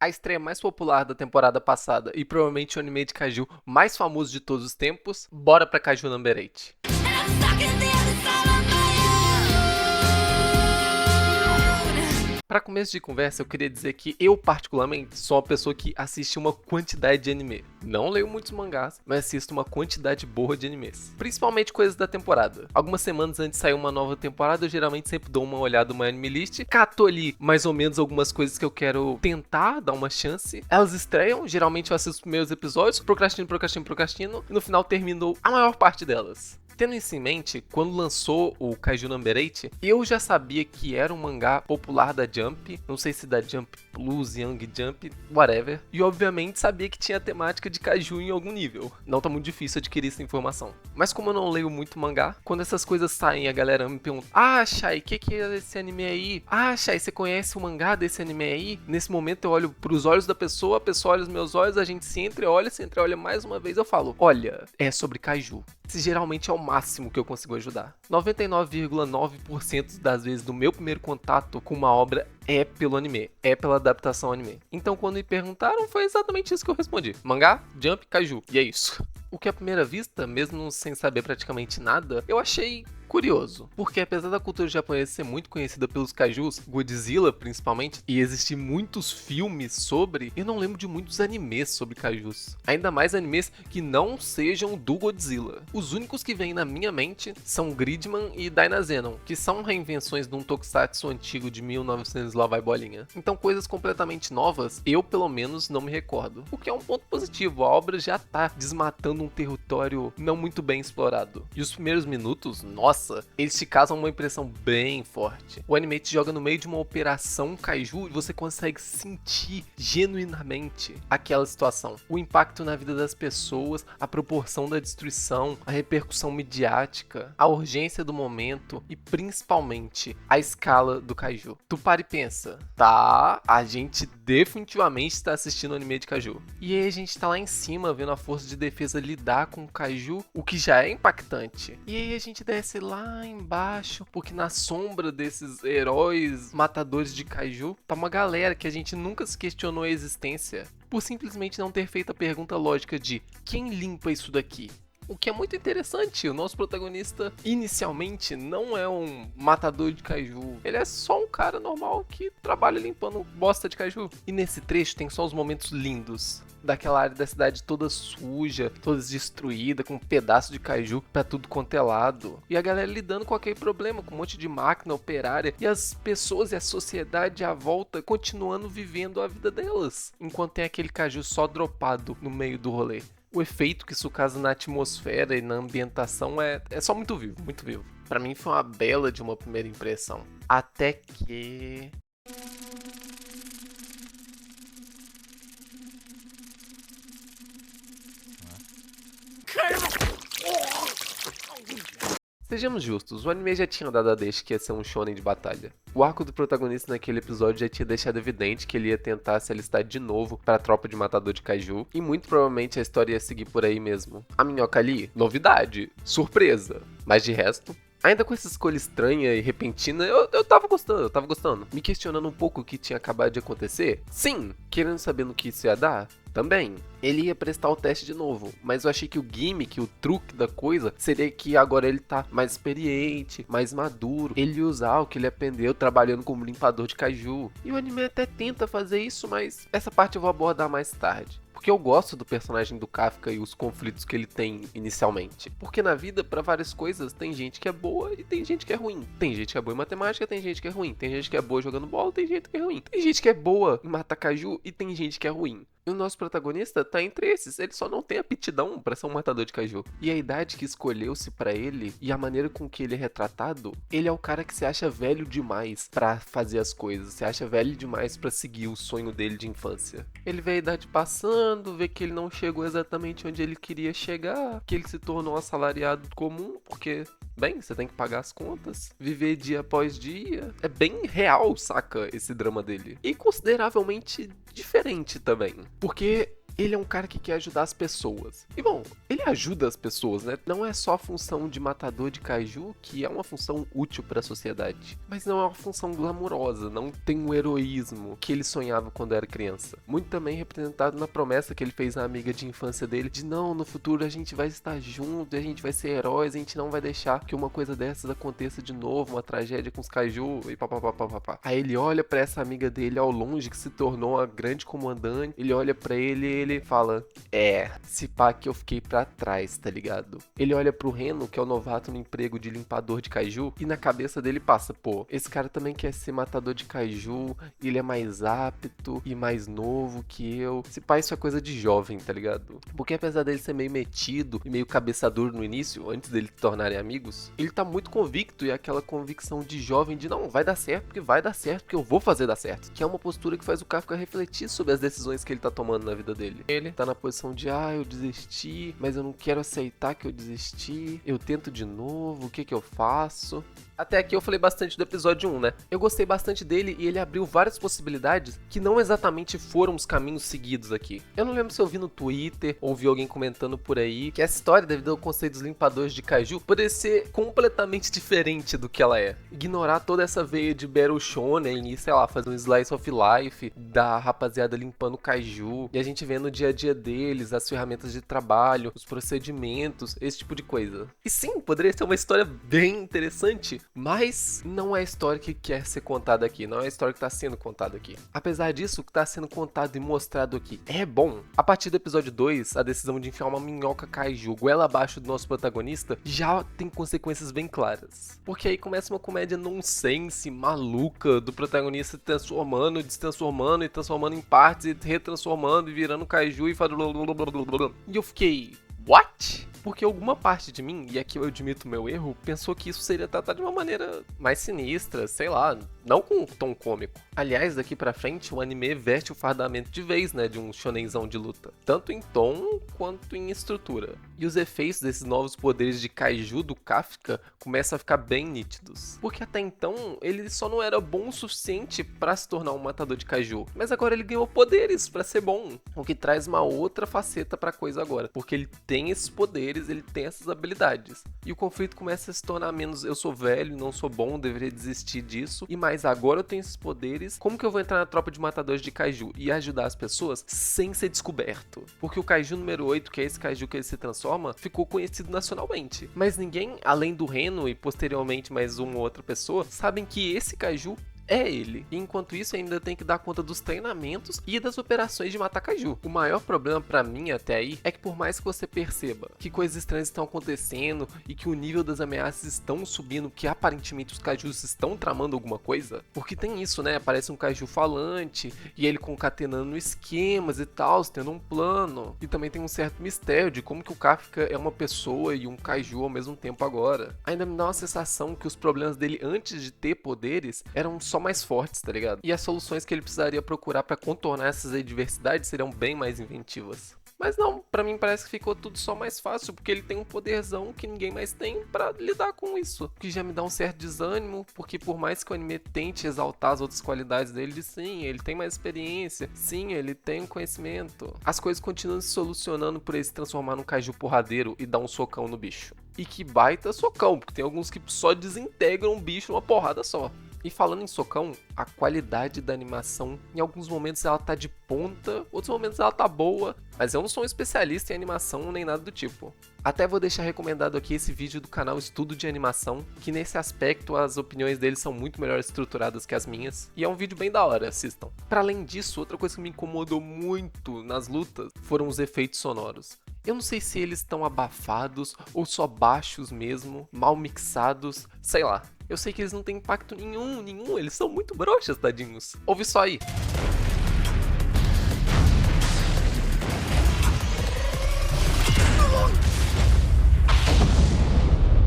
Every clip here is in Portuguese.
a estreia mais popular da temporada passada e provavelmente o anime de Kaiju mais famoso de todos os tempos, bora pra Kaiju Number 8. Para começo de conversa, eu queria dizer que eu, particularmente, sou uma pessoa que assiste uma quantidade de anime. Não leio muitos mangás, mas assisto uma quantidade boa de animes. Principalmente coisas da temporada. Algumas semanas antes de sair uma nova temporada, eu geralmente sempre dou uma olhada no anime list, cato ali mais ou menos algumas coisas que eu quero tentar dar uma chance. Elas estreiam, geralmente eu assisto os primeiros episódios, procrastino, e no final termino a maior parte delas. Tendo isso em mente, quando lançou o Kaiju Number 8, eu já sabia que era um mangá popular da Jump, não sei se da Jump Plus, Young Jump, whatever, e obviamente sabia que tinha a temática de Kaiju em algum nível. Não tá muito difícil adquirir essa informação. Mas como eu não leio muito mangá, quando essas coisas saem a galera me pergunta: ah, Shai, o que é esse anime aí? Ah, Shai, você conhece o mangá desse anime aí? Nesse momento eu olho pros olhos da pessoa, a pessoa olha os meus olhos, a gente se entreolha mais uma vez, eu falo: olha, é sobre Kaiju. Esse geralmente é o máximo que eu consigo ajudar. 99,9% das vezes do meu primeiro contato com uma obra é pelo anime, é pela adaptação anime. Então quando me perguntaram, foi exatamente isso que eu respondi. Mangá, Jump, Kaiju, e é isso. O que à primeira vista, mesmo sem saber praticamente nada, eu achei curioso, porque apesar da cultura japonesa ser muito conhecida pelos kaijus, Godzilla principalmente, e existir muitos filmes sobre, eu não lembro de muitos animes sobre kaijus. Ainda mais animes que não sejam do Godzilla. Os únicos que vêm na minha mente são Gridman e Dynazenon, que são reinvenções de um tokusatsu antigo de 1900 lá vai bolinha. Então coisas completamente novas, eu pelo menos não me recordo. O que é um ponto positivo, a obra já tá desmatando um território não muito bem explorado. E os primeiros minutos, nossa, eles te causam uma impressão bem forte. O anime te joga no meio de uma operação kaiju e você consegue sentir genuinamente aquela situação. O impacto na vida das pessoas, a proporção da destruição, a repercussão midiática, a urgência do momento e principalmente a escala do kaiju. Tu para e pensa, tá, a gente definitivamente está assistindo um anime de kaiju. E aí a gente tá lá em cima vendo a força de defesa lidar com o kaiju, o que já é impactante. E aí a gente desce lá embaixo, porque na sombra desses heróis matadores de kaiju, tá uma galera que a gente nunca se questionou a existência, por simplesmente não ter feito a pergunta lógica de quem limpa isso daqui? O que é muito interessante, o nosso protagonista inicialmente não é um matador de kaiju, ele é só um cara normal que trabalha limpando bosta de kaiju. E nesse trecho tem só os momentos lindos, daquela área da cidade toda suja, toda destruída, com um pedaço de kaiju pra tudo quanto é lado. E a galera lidando com aquele problema, com um monte de máquina operária, e as pessoas e a sociedade à volta continuando vivendo a vida delas, enquanto tem aquele kaiju só dropado no meio do rolê. O efeito que isso causa na atmosfera e na ambientação é só muito vivo, muito vivo. Pra mim foi uma bela de uma primeira impressão. Até que... Sejamos justos, o anime já tinha dado a deixa que ia ser um shonen de batalha. O arco do protagonista naquele episódio já tinha deixado evidente que ele ia tentar se alistar de novo para a tropa de matador de kaiju, e muito provavelmente a história ia seguir por aí mesmo. A minhoca ali, novidade, surpresa, mas de resto... Ainda com essa escolha estranha e repentina, eu tava gostando. Me questionando um pouco o que tinha acabado de acontecer? Sim. Querendo saber no que isso ia dar? Também. Ele ia prestar o teste de novo, mas eu achei que o gimmick, o truque da coisa, seria que agora ele tá mais experiente, mais maduro. Ele ia usar o que ele aprendeu trabalhando como limpador de kaiju. E o anime até tenta fazer isso, mas essa parte eu vou abordar mais tarde. Porque eu gosto do personagem do Kafka e os conflitos que ele tem inicialmente. Porque na vida, pra várias coisas, tem gente que é boa e tem gente que é ruim. Tem gente que é boa em matemática, tem gente que é ruim. Tem gente que é boa jogando bola, tem gente que é ruim. Tem gente que é boa em matar kaiju e tem gente que é ruim. E o nosso protagonista tá entre esses, ele só não tem aptidão pra ser um matador de kaiju. E a idade que escolheu-se pra ele e a maneira com que ele é retratado, ele é o cara que se acha velho demais pra fazer as coisas, se acha velho demais pra seguir o sonho dele de infância. Ele vê a idade passando, vê que ele não chegou exatamente onde ele queria chegar, que ele se tornou um assalariado comum, porque... bem, você tem que pagar as contas, viver dia após dia. É bem real, saca, esse drama dele. E consideravelmente diferente também. Porque Ele é um cara que quer ajudar as pessoas. E bom, ele ajuda as pessoas, né? Não é só a função de matador de kaiju, que é uma função útil para a sociedade, mas não é uma função glamurosa, não tem o heroísmo que ele sonhava quando era criança. Muito também representado na promessa que ele fez à amiga de infância dele, de não, no futuro a gente vai estar junto, a gente vai ser heróis, a gente não vai deixar que uma coisa dessas aconteça de novo, uma tragédia com os kaiju e papapá. Aí ele olha para essa amiga dele ao longe, que se tornou a grande comandante, ele olha para ele e ele fala, se pá que eu fiquei pra trás, tá ligado? Ele olha pro Reno, que é o novato no emprego de limpador de kaiju, e na cabeça dele passa, pô, esse cara também quer ser matador de kaiju, ele é mais apto e mais novo que eu. Se pá, isso é coisa de jovem, tá ligado? Porque apesar dele ser meio metido e meio cabeça duro no início, antes deles se tornarem amigos, ele tá muito convicto, e aquela convicção de jovem de não, vai dar certo, porque eu vou fazer dar certo. Que é uma postura que faz o Kafka refletir sobre as decisões que ele tá tomando na vida dele. Ele tá na posição de, eu desisti, mas eu não quero aceitar que eu desisti, eu tento de novo, o que eu faço? Até aqui eu falei bastante do episódio 1, né? Eu gostei bastante dele e ele abriu várias possibilidades que não exatamente foram os caminhos seguidos aqui. Eu não lembro se eu vi no Twitter ou vi alguém comentando por aí que essa história, devido ao conceito dos limpadores de kaiju, poderia ser completamente diferente do que ela é. Ignorar toda essa veia de Battle Shonen e, sei lá, fazer um slice of life da rapaziada limpando kaiju e a gente vendo o dia a dia deles, as ferramentas de trabalho, os procedimentos, esse tipo de coisa. E sim, poderia ser uma história bem interessante, mas não é a história que quer ser contada aqui, não é a história que está sendo contada aqui. Apesar disso, o que está sendo contado e mostrado aqui é bom. A partir do episódio 2, a decisão de enfiar uma minhoca kaiju goela abaixo do nosso protagonista já tem consequências bem claras. Porque aí começa uma comédia nonsense, maluca, do protagonista transformando, destransformando e transformando em partes e retransformando e virando kaiju e fazendo... E eu fiquei... What? Porque alguma parte de mim, e aqui eu admito meu erro, pensou que isso seria tratado de uma maneira mais sinistra, sei lá, não com um tom cômico. Aliás, daqui pra frente, o anime veste o fardamento de vez, né, de um shonenzão de luta. Tanto em tom, quanto em estrutura. E os efeitos desses novos poderes de kaiju do Kafka começam a ficar bem nítidos. Porque até então, ele só não era bom o suficiente pra se tornar um matador de kaiju. Mas agora ele ganhou poderes pra ser bom. O que traz uma outra faceta pra coisa agora. Porque ele tem esses poderes, ele tem essas habilidades. E o conflito começa a se tornar menos eu sou velho, não sou bom, deveria desistir disso. E mais agora eu tenho esses poderes, como que eu vou entrar na tropa de matadores de kaiju e ajudar as pessoas sem ser descoberto? Porque o kaiju número 8, que é esse kaiju que ele se transforma, ficou conhecido nacionalmente. Mas ninguém, além do Reno e posteriormente mais uma ou outra pessoa, sabem que esse kaiju é ele. E enquanto isso, ainda tem que dar conta dos treinamentos e das operações de matar kaiju. O maior problema pra mim até aí é que por mais que você perceba que coisas estranhas estão acontecendo e que o nível das ameaças estão subindo, que aparentemente os kaijus estão tramando alguma coisa, porque tem isso, né? Aparece um kaiju falante e ele concatenando esquemas e tal, tendo um plano. E também tem um certo mistério de como que o Kafka é uma pessoa e um kaiju ao mesmo tempo agora. Ainda me dá uma sensação que os problemas dele antes de ter poderes eram só mais fortes, tá ligado? E as soluções que ele precisaria procurar pra contornar essas adversidades seriam bem mais inventivas. Mas não, pra mim parece que ficou tudo só mais fácil, porque ele tem um poderzão que ninguém mais tem pra lidar com isso. O que já me dá um certo desânimo, porque por mais que o anime tente exaltar as outras qualidades dele, sim, ele tem mais experiência, sim, ele tem um conhecimento. As coisas continuam se solucionando por ele se transformar num kaiju porradeiro e dar um socão no bicho. E que baita socão, porque tem alguns que só desintegram um bicho numa porrada só. E falando em socão, a qualidade da animação, em alguns momentos ela tá de ponta, outros momentos ela tá boa, mas eu não sou um especialista em animação nem nada do tipo. Até vou deixar recomendado aqui esse vídeo do canal Estudo de Animação, que nesse aspecto as opiniões deles são muito melhor estruturadas que as minhas, e é um vídeo bem da hora, assistam. Para além disso, outra coisa que me incomodou muito nas lutas foram os efeitos sonoros. Eu não sei se eles estão abafados ou só baixos mesmo, mal mixados, sei lá. Eu sei que eles não têm impacto nenhum, eles são muito broxas, tadinhos. Ouve só aí.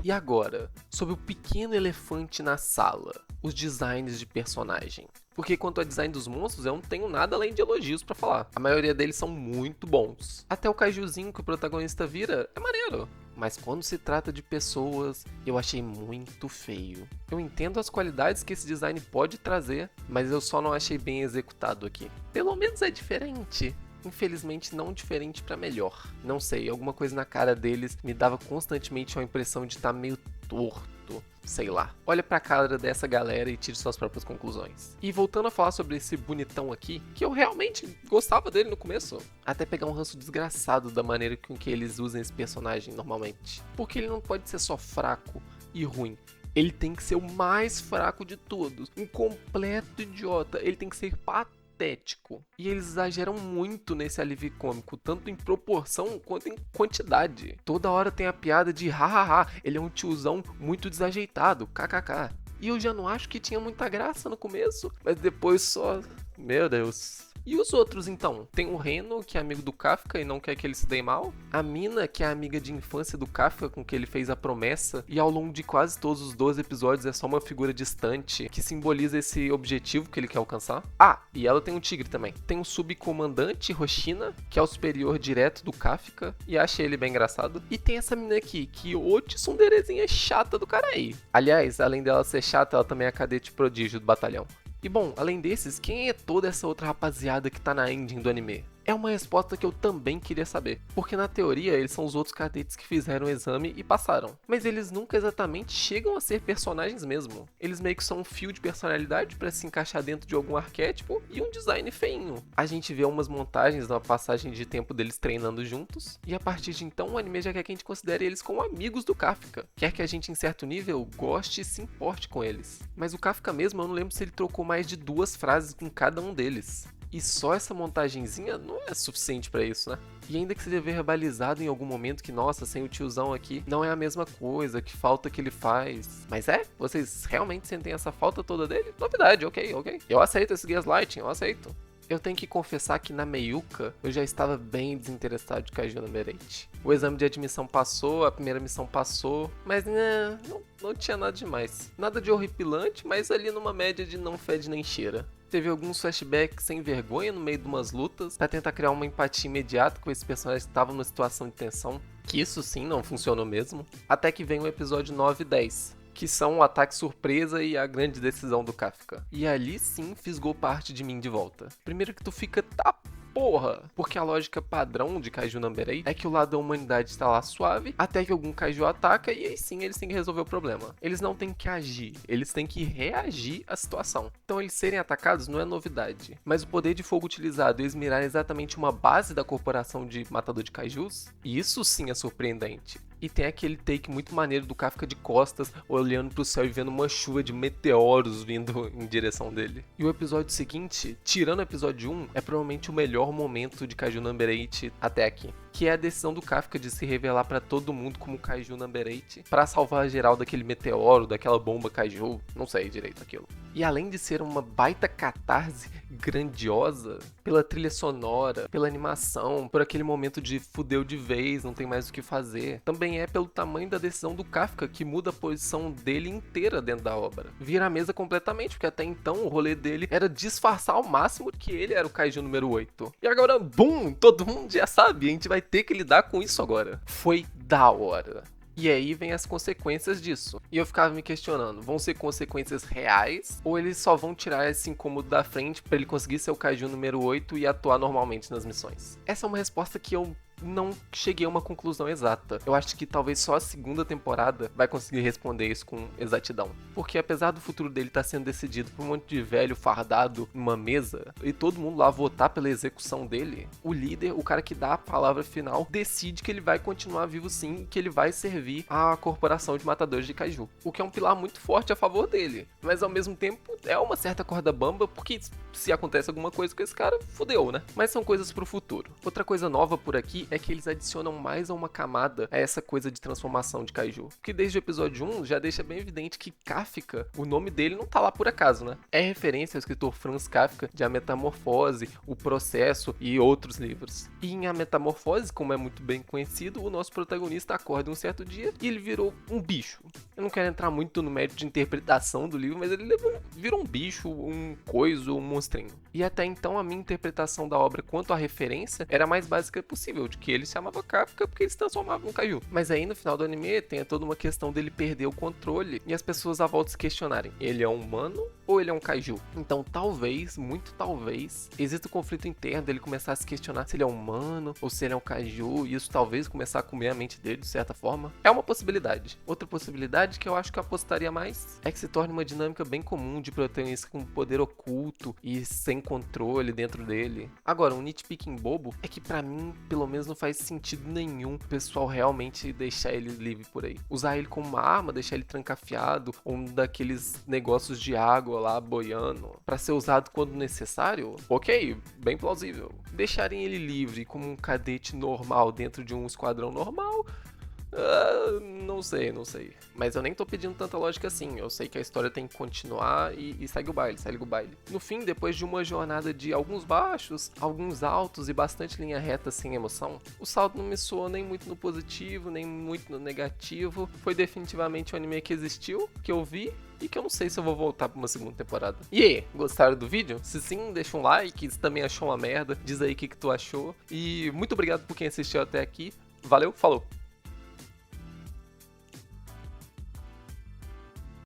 E agora, sobre o pequeno elefante na sala, os designs de personagem. Porque quanto ao design dos monstros, eu não tenho nada além de elogios pra falar. A maioria deles são muito bons. Até o kaijuzinho que o protagonista vira é maneiro. Mas quando se trata de pessoas, eu achei muito feio. Eu entendo as qualidades que esse design pode trazer, mas eu só não achei bem executado aqui. Pelo menos é diferente. infelizmente não diferente pra melhor. Não sei, alguma coisa na cara deles me dava constantemente uma impressão de estar meio torto, sei lá. Olha pra cara dessa galera e tire suas próprias conclusões. E voltando a falar sobre esse bonitão aqui, que eu realmente gostava dele no começo, até pegar um ranço desgraçado da maneira com que eles usam esse personagem normalmente. Porque ele não pode ser só fraco e ruim. Ele tem que ser o mais fraco de todos, um completo idiota, ele tem que ser patético. E eles exageram muito nesse alívio cômico, tanto em proporção quanto em quantidade. Toda hora tem a piada de hahaha, ele é um tiozão muito desajeitado, kkk. E eu já não acho que tinha muita graça no começo, mas depois só... Meu Deus... E os outros, então? Tem o Reno, que é amigo do Kafka e não quer que ele se dê mal. A Mina, que é amiga de infância do Kafka, com que ele fez a promessa. E ao longo de quase todos os 12 episódios é só uma figura distante, que simboliza esse objetivo que ele quer alcançar. Ah, e ela tem um tigre também. Tem o subcomandante, Hoshina, que é o superior direto do Kafka. E achei ele bem engraçado. E tem essa mina aqui, que ô tsunderezinha chata do cara aí. Aliás, além dela ser chata, ela também é a cadete prodígio do batalhão. E bom, além desses, quem é toda essa outra rapaziada que tá na ending do anime? É uma resposta que eu também queria saber, porque na teoria eles são os outros cadetes que fizeram o exame e passaram, mas eles nunca exatamente chegam a ser personagens mesmo. Eles meio que são um fio de personalidade pra se encaixar dentro de algum arquétipo e um design feinho. A gente vê umas montagens da passagem de tempo deles treinando juntos, e a partir de então o anime já quer que a gente considere eles como amigos do Kafka. Quer que a gente em certo nível goste e se importe com eles. Mas o Kafka mesmo, eu não lembro se ele trocou mais de 2 frases com cada um deles. E só essa montagenzinha não é suficiente pra isso, né? E ainda que seja verbalizado em algum momento que, nossa, sem o tiozão aqui, não é a mesma coisa, que falta que ele faz. Mas é? Vocês realmente sentem essa falta toda dele? Novidade, ok. Eu aceito esse gaslighting, eu aceito. Eu tenho que confessar que na meiuca eu já estava bem desinteressado de Kaiju Number 8. O exame de admissão passou, a primeira missão passou, mas não tinha nada demais. Nada de horripilante, mas ali numa média de não fede nem cheira. Teve alguns flashbacks sem vergonha no meio de umas lutas, pra tentar criar uma empatia imediata com esse personagem que estava numa situação de tensão, que isso sim não funcionou mesmo, até que vem o episódio 9 e 10. Que são o ataque surpresa e a grande decisão do Kafka. E ali sim fisgou parte de mim de volta. Primeiro que tu fica, tá porra, porque a lógica padrão de Kaiju Number 8 é que o lado da humanidade está lá suave, até que algum Kaiju ataca e aí sim eles têm que resolver o problema. Eles não têm que agir, eles têm que reagir à situação. Então eles serem atacados não é novidade, mas o poder de fogo utilizado e eles mirarem exatamente uma base da corporação de matador de Kaijus, isso sim é surpreendente. E tem aquele take muito maneiro do Kafka de costas, olhando pro céu e vendo uma chuva de meteoros vindo em direção dele. E o episódio seguinte, tirando o episódio 1, é provavelmente o melhor momento de Kaiju Number 8 até aqui. Que é a decisão do Kafka de se revelar pra todo mundo como Kaiju Number 8, pra salvar geral daquele meteoro, daquela bomba Kaiju, não sei direito aquilo. E além de ser uma baita catarse grandiosa, pela trilha sonora, pela animação, por aquele momento de fudeu de vez, não tem mais o que fazer, também é pelo tamanho da decisão do Kafka, que muda a posição dele inteira dentro da obra. Vira a mesa completamente, porque até então o rolê dele era disfarçar ao máximo que ele era o Kaiju número 8. E agora, bum, todo mundo já sabe, a gente vai ter que lidar com isso agora. Foi da hora. E aí vem as consequências disso. E eu ficava me questionando, vão ser consequências reais? Ou eles só vão tirar esse incômodo da frente pra ele conseguir ser o Kaiju número 8 e atuar normalmente nas missões? Essa é uma resposta que eu não cheguei a uma conclusão exata. Eu acho que talvez só a segunda temporada vai conseguir responder isso com exatidão. Porque apesar do futuro dele estar sendo decidido por um monte de velho fardado numa mesa, e todo mundo lá votar pela execução dele, o líder, o cara que dá a palavra final, decide que ele vai continuar vivo sim, que ele vai servir à corporação de matadores de Kaiju. O que é um pilar muito forte a favor dele. Mas ao mesmo tempo é uma certa corda bamba, porque se acontece alguma coisa com esse cara, fudeu, né? Mas são coisas pro futuro. Outra coisa nova por aqui é que eles adicionam mais uma camada a essa coisa de transformação de Kaiju. Que desde o episódio 1 já deixa bem evidente que Kafka, o nome dele não tá lá por acaso, né? É referência ao escritor Franz Kafka de A Metamorfose, O Processo e outros livros. E em A Metamorfose, como é muito bem conhecido, o nosso protagonista acorda um certo dia e ele virou um bicho. Eu não quero entrar muito no mérito de interpretação do livro, mas ele virou um bicho, um coiso, um monstrinho. E até então a minha interpretação da obra quanto à referência era a mais básica possível, de que ele se chamava Kafka porque ele se transformava num Kaiju. Mas aí no final do anime tem toda uma questão dele perder o controle e as pessoas à volta se questionarem, ele é um humano ou ele é um kaiju. Então talvez, muito talvez, exista um conflito interno dele começar a se questionar se ele é humano ou se ele é um kaiju, e isso talvez começar a comer a mente dele de certa forma. É uma possibilidade. Outra possibilidade que eu acho que eu apostaria mais é que se torne uma dinâmica bem comum de protagonista com poder oculto e sem controle dentro dele. Agora, um nitpicking bobo é que pra mim, pelo menos, não faz sentido nenhum o pessoal realmente deixar ele livre por aí. Usar ele como uma arma, deixar ele trancafiado, ou um daqueles negócios de água lá boiando, pra ser usado quando necessário? Ok, bem plausível. Deixarem ele livre como um cadete normal dentro de um esquadrão normal? Não sei. Mas eu nem tô pedindo tanta lógica assim. Eu sei que a história tem que continuar e segue o baile. No fim, depois de uma jornada de alguns baixos, alguns altos e bastante linha reta sem emoção, o saldo não me soou nem muito no positivo, nem muito no negativo. Foi definitivamente um anime que existiu, que eu vi, e que eu não sei se eu vou voltar pra uma segunda temporada. E aí, gostaram do vídeo? Se sim, deixa um like. Se também achou uma merda, diz aí o que tu achou. E muito obrigado por quem assistiu até aqui. Valeu, falou!